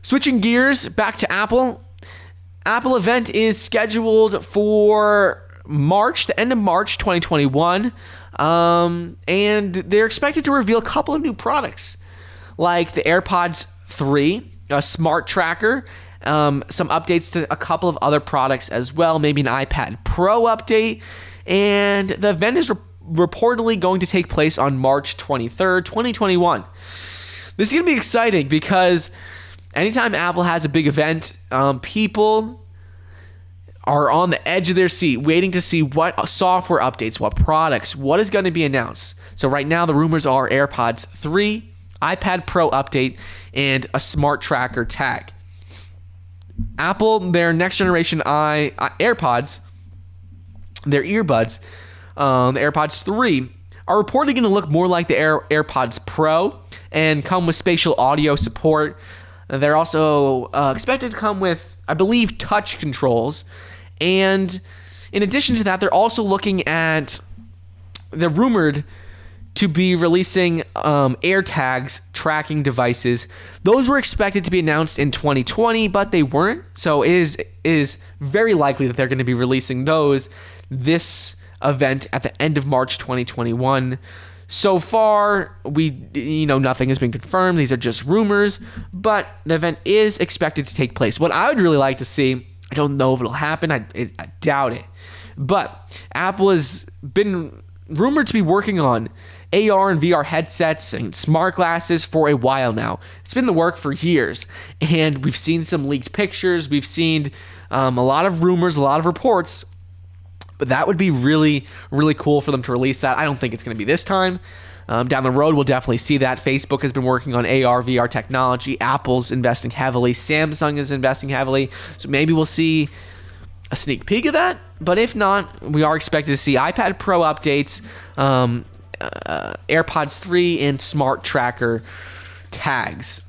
Switching gears back to Apple. Apple event is scheduled for March, the end of March 2021. And they're expected to reveal a couple of new products, like the AirPods 3, a smart tracker, some updates to a couple of other products as well, maybe an iPad Pro update. And the event is reportedly going to take place on March 23rd, 2021. This is going to be exciting because anytime Apple has a big event, people are on the edge of their seat waiting to see what software updates, what products, what is going to be announced. So right now the rumors are AirPods 3, iPad Pro update, and a smart tracker tag. Apple, their next generation AirPods, their earbuds, the AirPods 3, are reportedly going to look more like the AirPods Pro and come with spatial audio support. They're also expected to come with, I believe, touch controls. And in addition to that, they're rumored to be releasing AirTags tracking devices. Those were expected to be announced in 2020, but they weren't. So it is very likely that they're going to be releasing those this event at the end of March 2021. So far, nothing has been confirmed. These are just rumors, but the event is expected to take place. What I would really like to see, I don't know if it'll happen. I doubt it. But Apple has been rumored to be working on AR and VR headsets and smart glasses for a while now. It's been in the work for years, and we've seen some leaked pictures. We've seen a lot of rumors, a lot of reports. But that would be really, really cool for them to release that. I don't think it's going to be this time. Down the road, we'll definitely see that. Facebook has been working on AR, VR technology. Apple's investing heavily. Samsung is investing heavily. So maybe we'll see a sneak peek of that. But if not, we are expected to see iPad Pro updates, AirPods 3, and smart tracker tags.